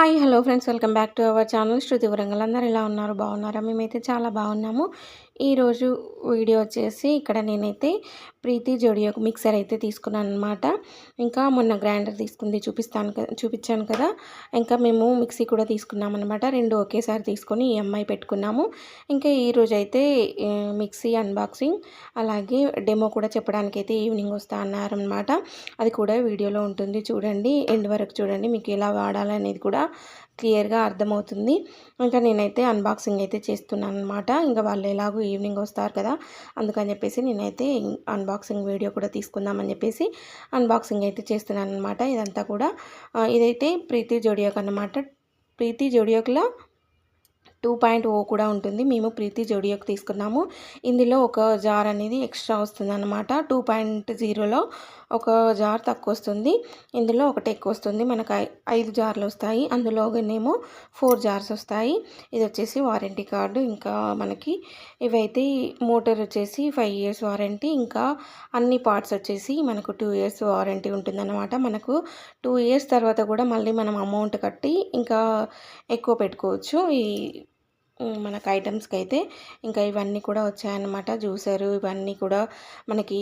Hi hello friends, welcome back to our channel Shruti Warangal. అందరూ ఎలా ఉన్నారు? బాగున్నారా? మేమైతే చాలా బాగున్నాము. ఈరోజు వీడియో వచ్చేసి ఇక్కడ నేనైతే ప్రీతి జోడియోకు మిక్సర్ అయితే తీసుకున్నాను అనమాట. ఇంకా మొన్న గ్రైండర్ తీసుకుంది చూపించాను కదా. ఇంకా మేము మిక్సీ కూడా తీసుకున్నాం అనమాట. రెండు ఒకేసారి తీసుకొని ఈఎంఐ పెట్టుకున్నాము. ఇంకా ఈరోజు అయితే మిక్సీ అన్బాక్సింగ్ అలాగే డెమో కూడా చెప్పడానికి అయితే ఈవినింగ్ వస్తా అన్నారనమాట. అది కూడా వీడియోలో ఉంటుంది, చూడండి, ఎండ్ వరకు చూడండి. మీకు ఎలా వాడాలనేది కూడా క్లియర్గా అర్థమవుతుంది. ఇంకా నేనైతే అన్బాక్సింగ్ అయితే చేస్తున్నాను అనమాట. ఇంకా వాళ్ళు ఎలాగో ఈవినింగ్ వస్తారు కదా, అందుకని చెప్పేసి నేనైతే అన్బాక్సింగ్ వీడియో కూడా తీసుకుందామని చెప్పేసి అన్బాక్సింగ్ అయితే చేస్తున్నాను అనమాట. ఇదంతా కూడా ఇదైతే ప్రీతి జోడియోక్ అనమాట. ప్రీతి జోడియోక్లో 2.0 కూడా ఉంటుంది. మేము ప్రీతి జోడియోక్ తీసుకున్నాము. ఇందులో ఒక జార్ అనేది ఎక్స్ట్రా వస్తుంది అనమాట. 2.0లో ఒక జార్ తక్కువ వస్తుంది, ఇందులో ఒకటి ఎక్కువ వస్తుంది. మనకు 5 జార్లు వస్తాయి, అందులోనేమో 4 జార్స్ వస్తాయి. ఇది వచ్చేసి వారంటీ కార్డు. ఇంకా మనకి ఇవైతే మోటార్ వచ్చేసి 5 years వారంటీ, ఇంకా అన్ని పార్ట్స్ వచ్చేసి మనకు 2 years వారంటీ ఉంటుందన్నమాట. మనకు 2 years తర్వాత కూడా మళ్ళీ మనం అమౌంట్ కట్టి ఇంకా ఎక్కువ పెట్టుకోవచ్చు ఈ మనకు ఐటమ్స్కి అయితే. ఇంకా ఇవన్నీ కూడా వచ్చాయన్నమాట. జ్యూసరు ఇవన్నీ కూడా మనకి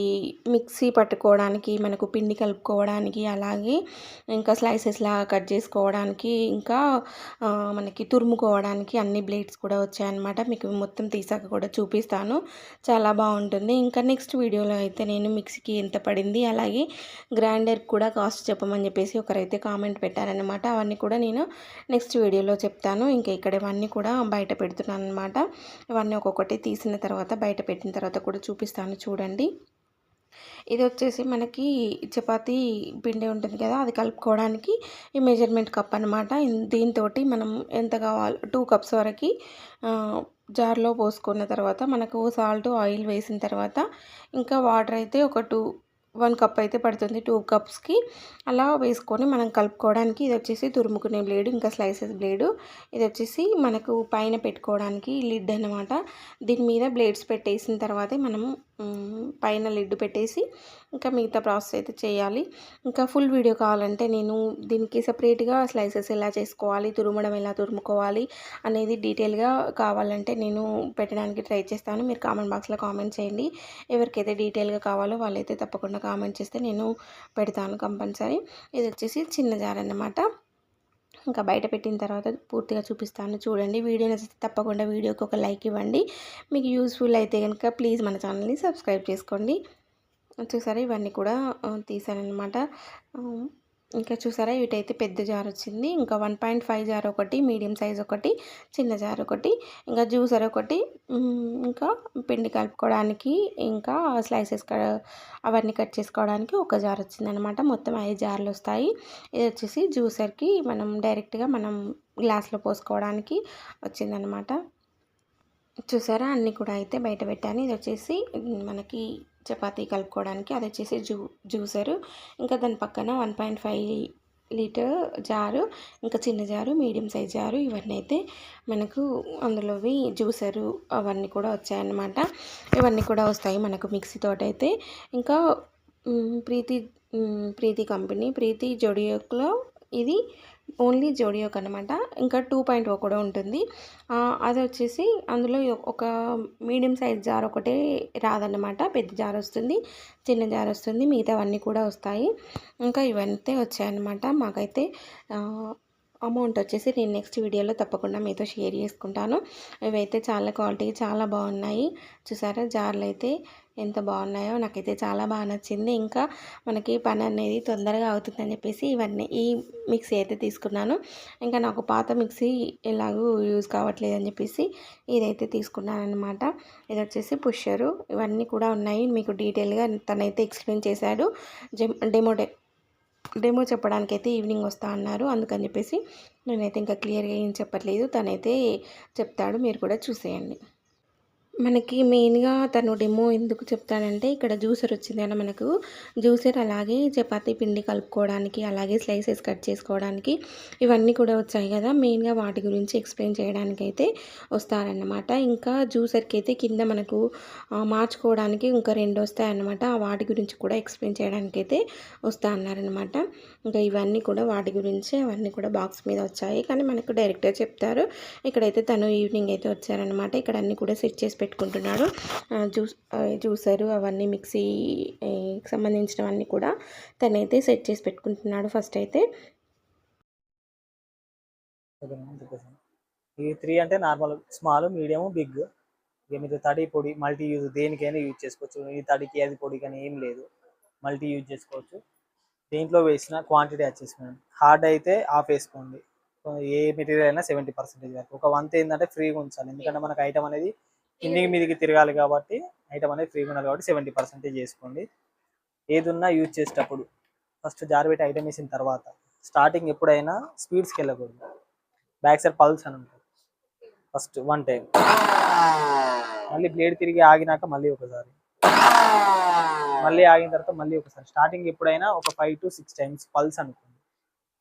మిక్సీ పట్టుకోవడానికి, మనకు పిండి కలుపుకోవడానికి, అలాగే ఇంకా స్లైసెస్లా కట్ చేసుకోవడానికి, ఇంకా మనకి తురుముకోవడానికి అన్ని బ్లేడ్స్ కూడా వచ్చాయన్నమాట. మీకు మొత్తం తీసాక కూడా చూపిస్తాను, చాలా బాగుంటుంది. ఇంకా నెక్స్ట్ వీడియోలో అయితే నేను మిక్సీకి ఎంత పడింది, అలాగే గ్రైండర్కి కూడా కాస్ట్ చెప్పమని చెప్పేసి ఒకరైతే కామెంట్ పెట్టారనమాట. అవన్నీ కూడా నేను నెక్స్ట్ వీడియోలో చెప్తాను. ఇంకా ఇక్కడ ఇవన్నీ కూడా బయట పెడుతున్నాను అనమాట. ఇవన్నీ ఒక్కొక్కటి తీసిన తర్వాత బయట పెట్టిన తర్వాత కూడా చూపిస్తాను, చూడండి. ఇది వచ్చేసి మనకి చపాతీ పిండి ఉంటుంది కదా, అది కలుపుకోవడానికి ఈ మెజర్మెంట్ కప్ అనమాట. దీంతో మనం ఎంత కావాలో 2 cups వరకు జార్లో పోసుకున్న తర్వాత మనకు సాల్ట్ ఆయిల్ వేసిన తర్వాత ఇంకా వాటర్ అయితే ఒక 1 cup అయితే పడుతుంది 2 cupsకి. అలా వేసుకొని మనం కలుపుకోవడానికి ఇది వచ్చేసి తురుముకునే బ్లేడు, ఇంకా స్లైసెస్ బ్లేడు. ఇది వచ్చేసి మనకు పైన పెట్టుకోవడానికి లిడ్ అనమాట. దీని మీద బ్లేడ్స్ పెట్టేసిన తర్వాతే మనం పైన లిడ్ పెట్టేసి ఇంకా మిగతా ప్రాసెస్ అయితే చేయాలి. ఇంకా ఫుల్ వీడియో కావాలంటే నేను దీనికి సపరేట్గా స్లైసెస్ ఎలా చేసుకోవాలి, తురుమడం ఎలా తురుముకోవాలి అనేది డీటెయిల్గా కావాలంటే నేను పెట్టడానికి ట్రై చేస్తాను. మీరు కామెంట్ బాక్స్లో కామెంట్ చేయండి. ఎవరికైతే డీటెయిల్గా కావాలో వాళ్ళైతే తప్పకుండా కామెంట్ చేస్తే నేను పెడతాను కంపల్సరీ. ఇది వచ్చేసి చిన్న జార్ అన్నమాట. ఇంకా బయట పెట్టిన తర్వాత పూర్తిగా చూపిస్తాను, చూడండి. వీడియో నచ్చితే తప్పకుండా వీడియోకి ఒక లైక్ ఇవ్వండి. మీకు యూస్ఫుల్ అయితే కనుక ప్లీజ్ మన ఛానల్ని సబ్స్క్రైబ్ చేసుకోండి. చూసారా ఇవన్నీ కూడా తీసానమాట. ఇంకా చూసారా వీటైతే పెద్ద జార్ వచ్చింది. ఇంకా 1.5 జార్ ఒకటి, మీడియం సైజ్ ఒకటి, చిన్న జార్ ఒకటి, ఇంకా జ్యూసర్ ఒకటి, ఇంకా పిండి కలుపుకోవడానికి, ఇంకా స్లైసెస్ అవన్నీ కట్ చేసుకోవడానికి ఒక జార్ వచ్చిందనమాట. మొత్తం 5 జార్లు వస్తాయి. ఇది వచ్చేసి జ్యూసర్కి మనం డైరెక్ట్గా మనం గ్లాస్లో పోసుకోవడానికి వచ్చిందనమాట. చూసారా అన్నీ కూడా అయితే బయట పెట్టాను. ఇది వచ్చేసి మనకి చపాతీ కలుపుకోవడానికి, అది వచ్చేసి జ్యూసరు. ఇంకా దాని పక్కన 1.5 లీటర్ జారు, ఇంకా చిన్న జారు, మీడియం సైజ్ జారు, ఇవన్నీ అయితే మనకు అందులోవి జ్యూసరు అవన్నీ కూడా వచ్చాయన్నమాట. ఇవన్నీ కూడా వస్తాయి మనకు మిక్సీ తోటైతే. ఇంకా ప్రీతి కంపెనీ ప్రీతి జోడియోక్లో ఇది ఓన్లీ జోడియోక్ అనమాట. ఇంకా 2.0 కూడా ఉంటుంది. అది వచ్చేసి అందులో ఒక మీడియం సైజ్ జార్ ఒకటే రాదన్నమాట. పెద్ద జార్ వస్తుంది, చిన్న జార్ వస్తుంది, మిగతావన్నీ కూడా వస్తాయి. ఇంకా ఇవన్నీ వచ్చాయన్నమాట. మాకైతే అమౌంట్ వచ్చేసి నేను నెక్స్ట్ వీడియోలో తప్పకుండా మీతో షేర్ చేసుకుంటాను. ఇవైతే చాలా క్వాలిటీ చాలా బాగున్నాయి. చూసారా జార్లు అయితే ఎంత బాగున్నాయో, నాకైతే చాలా బాగా నచ్చింది. ఇంకా మనకి పని అనేది తొందరగా అవుతుందని చెప్పేసి ఈ మిక్సీ అయితే తీసుకున్నాను. ఇంకా నాకు పాత మిక్సీ ఎలాగూ యూజ్ కావట్లేదు అని చెప్పేసి ఇదైతే తీసుకున్నాను అనమాట. ఇది వచ్చేసి పుషరు, ఇవన్నీ కూడా ఉన్నాయి. మీకు డీటెయిల్గా తనైతే ఎక్స్ప్లెయిన్ చేశాడు. డెమో చెప్పడానికైతే ఈవినింగ్ వస్తా అన్నారు. అందుకని చెప్పేసి నేనైతే ఇంకా క్లియర్గా ఏం చెప్పట్లేదు, తనైతే చెప్తాడు, మీరు కూడా చూసేయండి. మనకి మెయిన్‌గా తను డెమో ఎందుకు చెప్తాడంటే, ఇక్కడ జ్యూసర్ వచ్చింది కదా మనకు. జ్యూసర్ అలాగే చపాతీ పిండి కలుపుకోవడానికి, అలాగే స్లైసెస్ కట్ చేసుకోవడానికి ఇవన్నీ కూడా వచ్చాయి కదా! మెయిన్‌గా వాటి గురించి ఎక్స్‌ప్లెయిన్ చేయడానికైతే వస్తారన్నమాట. ఇంకా జ్యూసర్‌కైతే కింద మనకు మార్చుకోవడానికి ఇంకా 2 వస్తాయన్నమాట. వాటి గురించి కూడా ఎక్స్‌ప్లెయిన్ చేయడానికైతే వస్తా అన్నారనమాట. ఇంకా ఇవన్నీ కూడా వాటి గురించే అవన్నీ కూడా బాక్స్ మీద వచ్చాయి. కానీ మనకు డైరెక్ట్‌గా చెప్తారు. ఇక్కడైతే తను ఈవినింగ్ అయితే వచ్చారనమాట. ఇక్కడ అన్నీ కూడా సెట్ చేసి పెట్టుకుంటున్నాడు. జ్యూసరు అవన్నీ మిక్సీకి సంబంధించినవన్నీ కూడా తనైతే సెట్ చేసి పెట్టుకుంటున్నాడు ఫస్ట్ అయితే. ఈ 3 అంటే నార్మల్ స్మాల్, మీడియం, బిగ్. ఇక మీరు తడి పొడి మల్టీ యూజ్ దేనికైనా యూజ్ చేసుకోవచ్చు. ఈ తడికి అది పొడి కానీ ఏం లేదు, మల్టీ యూజ్ చేసుకోవచ్చు. దీంట్లో వేసిన క్వాంటిటీ వచ్చేసి మేడం హార్డ్ అయితే హాఫ్ వేసుకోండి. ఏ మెటీరియల్ అయినా 70% వరకు. ఒక వంత ఏంటంటే ఫ్రీగా ఉంచాలి, ఎందుకంటే మనకు ఐటమ్ అనేది కిందికి మీదికి తిరగాలి కాబట్టి ఐటమ్ అనేది ఫ్రీగా ఉండాలి కాబట్టి 70% చేసుకోండి. ఏది ఉన్నా యూజ్ చేసేటప్పుడు ఫస్ట్ జార్ పెట్టి ఐటమ్ వేసిన తర్వాత స్టార్టింగ్ ఎప్పుడైనా స్పీడ్స్కి వెళ్ళకూడదు. బ్యాక్ సైడ్ పల్స్ అని ఉంటుంది. ఫస్ట్ 1 టైం, మళ్ళీ బ్లేడ్ తిరిగి ఆగినాక మళ్ళీ ఒకసారి, మళ్ళీ ఆగిన తర్వాత మళ్ళీ ఒకసారి. స్టార్టింగ్ ఎప్పుడైనా ఒక 5 to 6 టైమ్స్ పల్స్ అనుకోండి.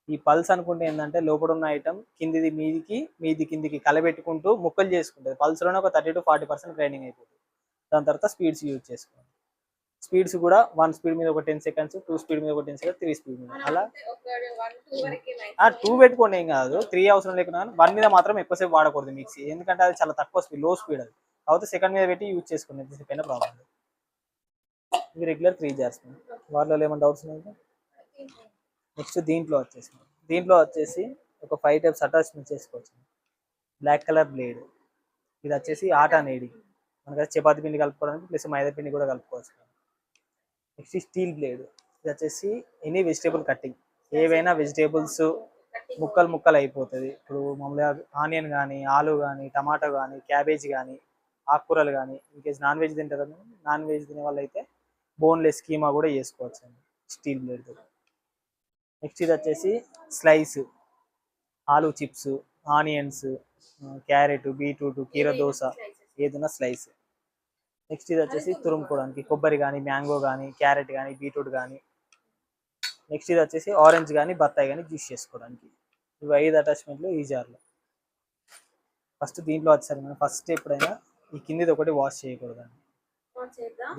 ఈ పల్స్ అనుకుంటే ఏంటంటే లోపల ఉన్న ఐటమ్ కిందిది మీదికి, మీది కిందికి కలబెట్టుకుంటూ ముక్కలు చేసుకుంటుంది. పల్స్లోనే ఒక 30 to 40% గ్రైండింగ్ అయిపోతుంది. దాని తర్వాత స్పీడ్స్ యూజ్ చేసుకోండి. స్పీడ్స్ కూడా 1 స్పీడ్ మీద ఒక 10 seconds, 2 స్పీడ్ మీద ఒక 10 seconds, 3 స్పీడ్ మీద అలా 2 పెట్టుకోండి, ఏం కాదు. 3 అవసరం లేకున్నా 1 మీద మాత్రం ఎక్కువసేపు వాడకూడదు మిక్సీ, ఎందుకంటే అది చాలా తక్కువ స్పీడ్, లో స్పీడ్ అది. కాకపోతే సెకండ్ మీద పెట్టి యూజ్ చేసుకోండి, ఎంతసేపు అయినా ప్రాబ్లం లేదు. ఇవి రెగ్యులర్ 3 జార్స్. వాటిలో ఏమైనా డౌట్స్ ఉన్నాయి? నెక్స్ట్ దీంట్లో వచ్చేసి ఒక 5 టైప్స్ అటాచ్మెంట్ చేసుకోవచ్చు. బ్లాక్ కలర్ బ్లేడ్, ఇది వచ్చేసి ఆటా నేడి, మనకి చపాతి పిండి కలుపుకోవడానికి ప్లస్ మైదా పిండి కూడా కలుపుకోవచ్చు. నెక్స్ట్ స్టీల్ బ్లేడ్, ఇది వచ్చేసి ఎనీ వెజిటేబుల్ కట్టింగ్, ఏవైనా వెజిటేబుల్స్ ముక్కలు ముక్కలు అయిపోతుంది. ఇప్పుడు మామూలుగా ఆనియన్ కానీ, ఆలు కానీ, టమాటో కానీ, క్యాబేజ్ కానీ, ఆకుకూరలు కానీ, ఇంకేస్ నాన్ వెజ్ తింటారు, నాన్ వెజ్ తినే వాళ్ళు అయితే బోన్లెస్ కీమా కూడా చేసుకోవచ్చు అండి స్టీల్ బ్లేడ్. నెక్స్ట్ ఇది వచ్చేసి స్లైస్, ఆలు చిప్స్, ఆనియన్స్, క్యారెట్, బీట్రూట్, కీర దోస, ఏదైనా స్లైస్. నెక్స్ట్ ఇది వచ్చేసి తురుముకోవడానికి కొబ్బరి కానీ, మ్యాంగో కానీ, క్యారెట్ కానీ, బీట్రూట్ కానీ. నెక్స్ట్ ఇది వచ్చేసి ఆరెంజ్ కానీ, బత్తాయి కానీ జ్యూస్ చేసుకోవడానికి. ఇవి 5 అటాచ్మెంట్లు ఈ జార్లో. ఫస్ట్ దీంట్లో వచ్చేసరి మనం ఫస్ట్ ఎప్పుడైనా ఈ కిందిది ఒకటి వాష్ చేయకూడదండి,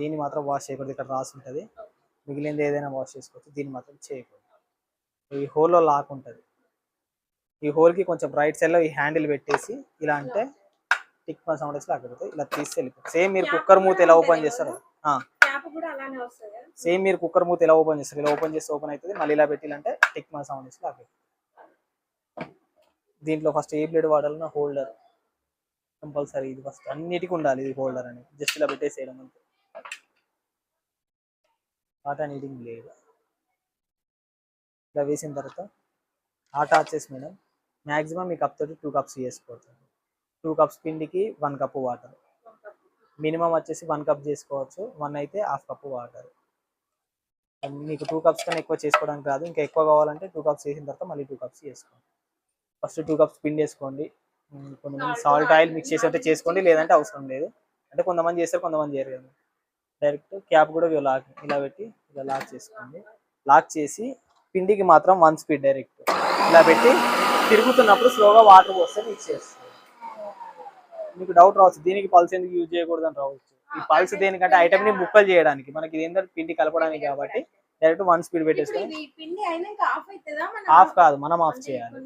దీన్ని మాత్రం వాష్ చేయకూడదు. ఇక్కడ రాసి ఉంటుంది, మిగిలింది ఏదైనా వాష్ చేసుకోవచ్చు, దీన్ని మాత్రం చేయకూడదు. ఈ హోల్లో లాక్ ఉంటుంది, ఈ హోల్కి కొంచెం రైట్ సైడ్లో ఈ హ్యాండిల్ పెట్టేసి ఇలా అంటే టిక్ మా సౌండ్ వచ్చి లాకపోతే ఇలా తీసి వెళ్ళిపోతుంది. సేమ్ మీరు కుక్కర్ మూత ఎలా ఓపెన్ చేస్తారో, సేమ్ మీరు కుక్కర్ మూత ఎలా ఓపెన్ చేస్తారు, ఇలా ఓపెన్ చేస్తే ఓపెన్ అవుతుంది. మళ్ళీ ఇలా పెట్టాలంటే టిక్ మా సౌండ్ వచ్చి లాకపోతుంది. దీంట్లో ఫస్ట్ ఏ బ్లేడ్ వాడాలన్నా హోల్డర్ కంపల్సరీ, ఇది ఫస్ట్ అన్నిటికీ ఉండాలి. ఇది హోల్డర్ అని జస్ట్ ఇలా పెట్టేసేయడం అంతే. ఆటా నీటింగ్ బ్లేడ్ ఇలా వేసిన తర్వాత ఆటా వచ్చేసి మేడం మ్యాక్సిమం మీ కప్ తోటి 2 కప్స్ చేసుకోవచ్చు. 2 కప్స్ పిండికి 1 కప్ వాటర్. మినిమం వచ్చేసి 1 కప్ చేసుకోవచ్చు, 1 అయితే హాఫ్ కప్ వాటర్. మీకు 2 కప్స్ కన్నా ఎక్కువ చేసుకోవడానికి రాదు, ఇంకా ఎక్కువ కావాలంటే 2 కప్స్ వేసిన తర్వాత మళ్ళీ 2 కప్స్ చేసుకోండి. ఫస్ట్ 2 కప్స్ పిండి వేసుకోండి. కొంతమంది సాల్ట్ ఆయిల్ మిక్స్ చేసి అయితే చేసుకోండి, లేదంటే అవసరం లేదు. అంటే కొంతమంది చేస్తారు, కొంతమంది చేయరు కదా. డైరెక్ట్ క్యాప్ కూడా లాక్ ఇలా పెట్టి ఇలా లాక్ చేసుకోండి. లాక్ చేసి పిండికి మాత్రం 1 స్పీడ్ డైరెక్ట్ ఇలా పెట్టి తిరుగుతున్నప్పుడు స్లోగా వాటర్ పోస్తే మిక్స్ చేస్తుంది. మీకు డౌట్ రావచ్చు, దీనికి పల్స్ ఎందుకు యూజ్ చేయకూడదు అని రావచ్చు. ఈ పల్స్ దేనికంటే ఐటమ్ ని ముక్కలు చేయడానికి, మనకి ఇది ఏంటంటే పిండి కలపడానికి కాబట్టి డైరెక్ట్ 1 స్పీడ్ పెట్టేసుకొని. ఆఫ్ కాదు, మనం ఆఫ్ చేయాలి.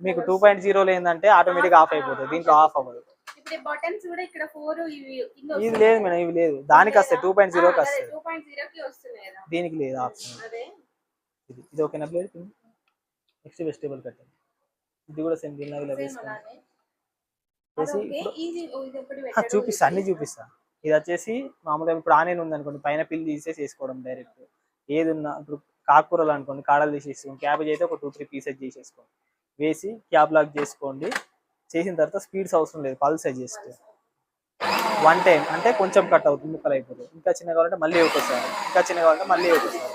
మీకు 2.0 ఏంటంటే ఆటోమేటిక్ ఆఫ్ అయిపోతుంది, దీంట్లో ఆఫ్ అవ్వదు. ఇది లేదు మేడం, ఇవి లేదు, దానికి వస్తాయి 2.0కి వస్తాయి, దీనికి లేదు ఆప్షన్. ఇది ఓకేనా ప్లేట్. నెక్స్ట్ వెజిటేబుల్ కట్టింగ్, ఇది కూడా సేమ్ దీనిలో ఇలా వేసుకోండి. చూపిస్తా, అన్ని చూపిస్తా. ఇది వచ్చేసి మామూలుగా ఇప్పుడు ఆనియన్ ఉంది అనుకోండి, పైన పిల్లి తీసేసి వేసుకోవడం డైరెక్ట్. ఏది ఉన్నా ఇప్పుడు కాకూరలు అనుకోండి, కాడలు తీసేసుకోండి. క్యాబేజ్ అయితే ఒక 2-3 పీసెస్ చేసేసుకోండి, వేసి క్యాబ్ లాక్ చేసుకోండి. చేసిన తర్వాత స్పీడ్స్ అవసరం లేదు, పల్స్ జస్ట్ 1 టైం అంటే కొంచెం కట్ అవుతుంది, ముక్కలు అయిపోతుంది. ఇంకా చిన్న కావాలంటే మళ్ళీ ఒకసారి, ఇంకా చిన్న కావాలంటే మళ్ళీ ఒకసారి.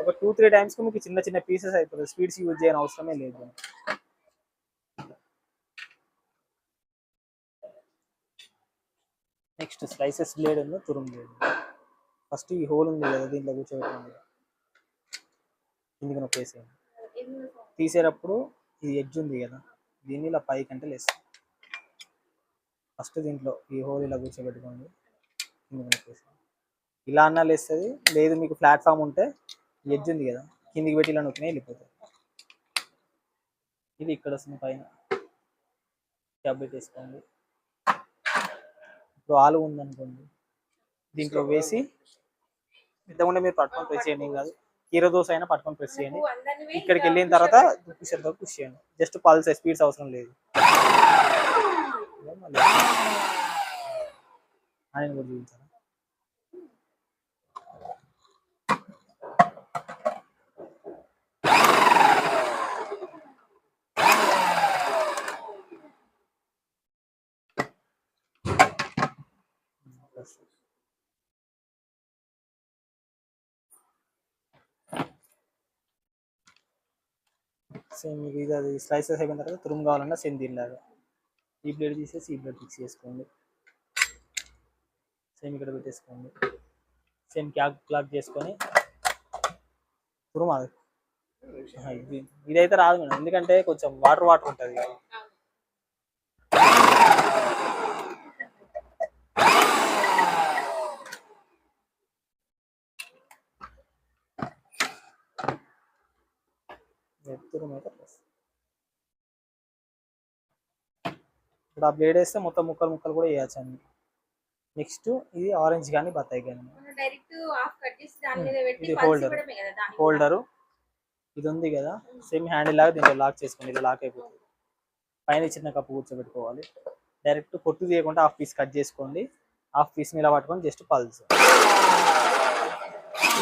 ఒక 2-3 టైమ్స్కి మీకు చిన్న చిన్న పీసెస్ అయిపోతుంది, స్పీడ్స్ యూజ్ చేయని అవసరమే లేదు. నెక్స్ట్ స్లైసెస్ బ్లేడ్ ఉంది, తురుము బ్లేడ్. ఫస్ట్ ఈ హోల్ ఉంది కదా, దీంట్లో కూర్చోబెట్టండి, కిందికి నొక్కేసేయండి. తీసేటప్పుడు ఇది ఎడ్జ్ ఉంది కదా, దీన్ని ఇలా పైకంటే లేస్తుంది. ఫస్ట్ దీంట్లో ఈ హోల్ ఇలా కూర్చోబెట్టుకోండి, కిందికి నొక్కేసేయండి. ఇలా అన్నా లేస్తుంది, లేదు మీకు ప్లాట్ఫామ్ ఉంటే ఎడ్జ్ ఉంది కదా, కిందికి పెట్టి ఇలా నొక్కినా వెళ్ళిపోతుంది. ఇది ఇక్కడ వస్తుంది పైన, క్యాబ్ పెట్టేసుకోండి. ఇప్పుడు ఆలు ఉందనుకోండి, దీంట్లో వేసి ఇంతకుముందే మీరు పట్టుకొని ప్రెస్ చేయండి, ఏం కాదు. కీర దోశ అయినా పట్టుకొని ప్రెస్ చేయండి. ఇక్కడికి వెళ్ళిన తర్వాత పుషర్తో పుష్ చేయండి, జస్ట్ పల్స్, స్పీడ్స్ అవసరం లేదు. ఆయన కూడా చూపించాను. సేమ్ మీకు ఇది అది స్లైసెస్ అయిపోయిన తర్వాత తురుము కావాలన్నా సేమ్ దీనిలాగా ఈ బ్లేడ్ తీసేసి ఈ బ్లేడ్ ఫిక్స్ చేసుకోండి. సేమ్ ఇక్కడ పెట్టేసుకోండి. సేమ్ క్లాక్ చేసుకొని తురుము అది ఇదైతే రాదు మేడం, ఎందుకంటే కొంచెం వాటర్ వాటర్ ఉంటుంది కదా. తురుము అయితే ఇప్పుడు ఆ బ్లేడ్ వేస్తే మొత్తం ముక్కలు ముక్కలు కూడా వేయచ్చు అండి. నెక్స్ట్ ఇది ఆరెంజ్ కానీ బత్తాయి కానీ, ఇది హోల్డరు ఇది ఉంది కదా, సేమ్ హ్యాండిల్ లాగా దీంట్లో లాక్ చేసుకోండి, ఇది లాక్ అయిపోతుంది. పైన చిన్న కప్పు కూర్చోబెట్టుకోవాలి. డైరెక్ట్ పొట్టు తీయకుండా హాఫ్ పీస్ కట్ చేసుకోండి, హాఫ్ పీస్ ఇలా పట్టుకొని జస్ట్ పల్స్,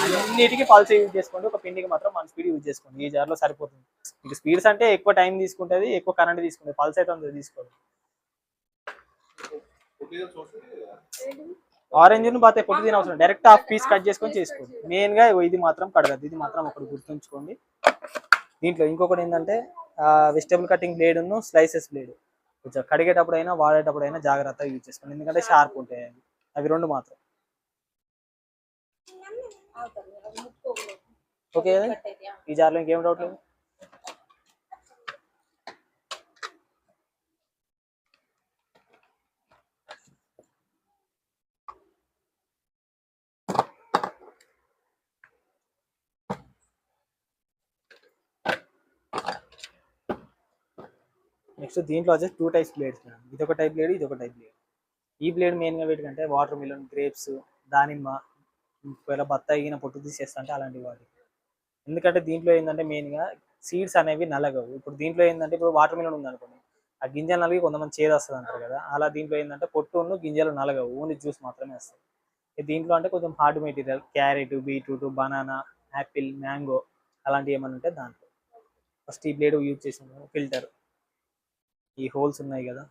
అన్నిటికీ పల్స్ యూజ్ చేసుకోండి. ఒక పిండికి మాత్రం 1 స్పీడ్ యూజ్ చేసుకోండి, ఈ జార్లో సరిపోతుంది. మీకు స్పీడ్స్ అంటే ఎక్కువ టైం తీసుకుంటుంది, ఎక్కువ కరెంట్ తీసుకుంటుంది, పల్స్ అయితే అంత తీసుకోండి. ఆరెంజ్ బాగా పొట్టు తిన అవసరం, డైరెక్ట్ హాఫ్ పీస్ కట్ చేసుకొని చేసుకోండి. మెయిన్ గా ఇది మాత్రం కడగద్దు, ఇది మాత్రం ఒకటి గుర్తుంచుకోండి. దీంట్లో ఇంకొకటి ఏంటంటే వెజిటబుల్ కటింగ్ బ్లేడ్ ఉన్న స్లైసెస్ బ్లేడ్ కొంచెం కడిగేటప్పుడు అయినా వాడేటప్పుడు అయినా జాగ్రత్తగా యూజ్ చేసుకోండి, ఎందుకంటే షార్ప్ ఉంటాయి అవి రెండు మాత్రం. ఓకే, ఈ జార్లో ఇంకేం డౌట్ లేదు. నెక్స్ట్ దీంట్లో వచ్చేసి 2 టైప్స్ బ్లేడ్స్, ఇది ఒక టైప్ బ్లేడ్, ఇది ఒక టైప్ బ్లేడ్. ఈ బ్లేడ్ మెయిన్గా వీటికంటే వాటర్ మిలన్, గ్రేప్స్, దానిమ్మ, ఒకవేళ బత్తాయిన పొట్టు తీసేస్తుంటే అలాంటి వాటి. ఎందుకంటే దీంట్లో ఏంటంటే మెయిన్గా సీడ్స్ అనేవి నలగవు. ఇప్పుడు దీంట్లో ఏంటంటే ఇప్పుడు వాటర్ మిలన్ ఉందనుకోండి, ఆ గింజలు నలిగి కొంతమంది చేదు వస్తుంది అంటారు కదా, అలా దీంట్లో ఏంటంటే పొట్టును గింజలు నలగవు, ఓన్లీ జ్యూస్ మాత్రమే వస్తాయి. దీంట్లో అంటే కొంచెం hard material, carrot, beetroot, banana, Apple, mango అలాంటివి ఏమైనా ఉంటే దాంట్లో. ఫస్ట్ ఈ బ్లేడ్ యూజ్ చేసిన ఫిల్టర్, ఈ హోల్స్ ఉన్నాయి కదా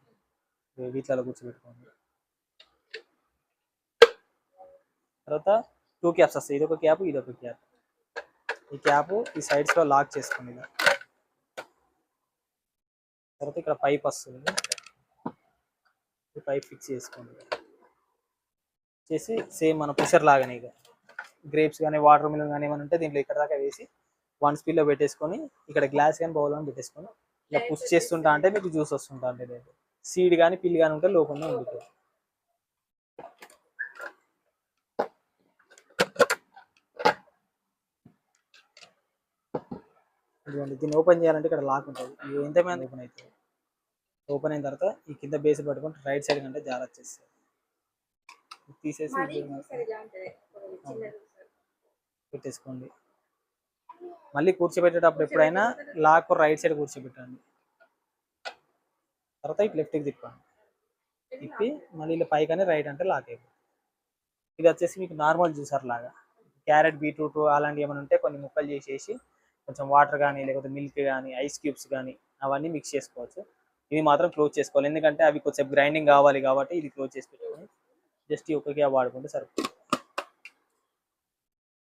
వీటిలో కూర్చోబెట్టుకోండి. తర్వాత 2 క్యాప్స్ వస్తాయి, ఇది ఒక క్యాప్, ఇది ఒక క్యాప్. ఈ క్యాప్ ఈ సైడ్స్లో లాక్ చేసుకోండి ఇలా. తర్వాత ఇక్కడ పైప్ వస్తుంది, ఈ పైప్ ఫిక్స్ చేసుకోండి చేసి సేమ్ మన పుషర్ లాగానే ఇక గ్రేప్స్ కానీ వాటర్ మిలన్ కానీ ఏమైనా ఉంటే దీంట్లో ఇక్కడ దాకా వేసి 1 స్పీడ్లో పెట్టేసుకొని ఇక్కడ గ్లాస్ కానీ బౌల్ కానీ పెట్టేసుకొని ఇలా పుష్ చేస్తుంటా అంటే మీకు జ్యూస్ వస్తుంటా అంటే లేదు, సీడ్ కానీ పిల్లి కానీ ఉంటే లోపలనే ఉంటుంది. దీన్ని ఓపెన్ చేయాలంటే ఇక్కడ లాక్ ఉంటుంది, ఇది ఎంతమంది ఓపెన్ అవుతుంది. ఓపెన్ అయిన తర్వాత ఈ కింద బేస్ పట్టుకొని రైట్ సైడ్ కంటే జార వచ్చేస్తుంది, తీసేసి పెట్టేసుకోండి. మళ్ళీ కూర్చోబెట్టేటప్పుడు ఎప్పుడైనా లాక్ రైట్ సైడ్ కూర్చోబెట్టండి. తర్వాత ఇటు లెఫ్ట్కి తిప్పండి, తిప్పి మళ్ళీ ఇలా పైకనే రైట్ అంటే లాక్ అయిపోతుంది. ఇది వచ్చేసి మీకు నార్మల్ జ్యూసర్ లాగా, క్యారెట్, బీట్రూట్ అలాంటివి ఏమైనా ఉంటే కొన్ని ముక్కలు చేసేసి కొంచెం వాటర్ కానీ లేకపోతే మిల్క్ కానీ ఐస్ క్యూబ్స్ కానీ అవన్నీ మిక్స్ చేసుకోవచ్చు. ఇది మాత్రం క్లోజ్ చేసుకోవాలి, ఎందుకంటే అవి కొంచెం గ్రైండింగ్ కావాలి కాబట్టి ఇది క్లోజ్ చేసి పెట్టుకొని జస్ట్ ఈ ఒక్క క్యాప్ వాడుకుంటే సరిపోతుంది.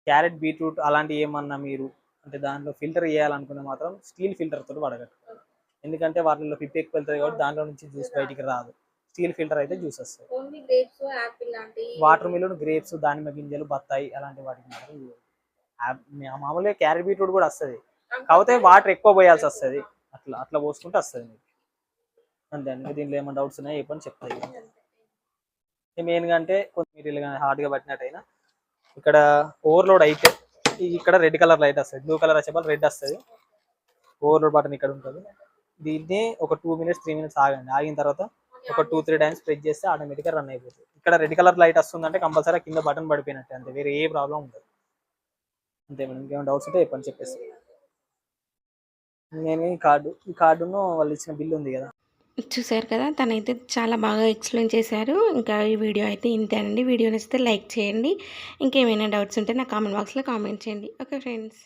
క్యారెట్, బీట్రూట్ అలాంటివి ఏమన్నా మీరు అంటే దాంట్లో ఫిల్టర్ చేయాలనుకుంటే మాత్రం స్టీల్ ఫిల్టర్ తోటి వాడగట్టుకోవాలి, ఎందుకంటే వాటిలో పిప్పి ఎక్కువ వెళ్తుంది కాబట్టి దాంట్లో నుంచి జ్యూస్ బయటికి రాదు. స్టీల్ ఫిల్టర్ అయితే జ్యూస్ వస్తుంది. ఓన్లీ గ్రేప్స్, యాపిల్ లాంటి వాటర్ మిలన్, గ్రేప్స్, దానిమ్మ గింజలు, బత్తాయి అలాంటి వాటికి మాత్రం మామూలుగా క్యారెట్ బీట్రూట్ కూడా వస్తుంది, కాకపోతే వాటర్ ఎక్కువ పోయాల్సి వస్తుంది. అట్లా అట్లా పోసుకుంటే వస్తుంది మీకు. అంతే అండి. దీంట్లో ఏమైనా డౌట్స్ ఉన్నాయో చెప్పండి, చెప్తాయి. మెయిన్గా అంటే కొత్తిమీర కానీ హార్డ్గా పట్టినట్టయినా ఇక్కడ ఓవర్లోడ్ అయితే ఇక్కడ రెడ్ కలర్ లైట్ వస్తుంది, బ్లూ కలర్ వచ్చే రెడ్ వస్తుంది. ఓవర్లోడ్ బటన్ ఇక్కడ ఉంటుంది. దీన్ని ఒక 2 minutes 3 minutes ఆగండి. ఆగిన తర్వాత ఒక 2-3 times ప్రెస్ చేస్తే ఆటోమేటిక్గా రన్ అయిపోతుంది. ఇక్కడ రెడ్ కలర్ లైట్ వస్తుందంటే కంపల్సరీ కింద బటన్ పడిపోయినట్టే, అంతే, వేరే ఏ ప్రాబ్లం ఉండదు. అంతే మేడం. ఇంకేమైనా డౌట్స్ ఉంటే చెప్పండి, చెప్పేసి. నేను ఈ కార్డును వాళ్ళు ఇచ్చిన బిల్ ఉంది కదా. చూసారు కదా, తనైతే చాలా బాగా ఎక్స్ప్లెయిన్ చేశారు. ఇంకా ఈ వీడియో అయితే ఇంతేనండి. వీడియో నచ్చితే లైక్ చేయండి. ఇంకేమైనా డౌట్స్ ఉంటే నా కామెంట్ బాక్స్లో కామెంట్ చేయండి. Okay friends.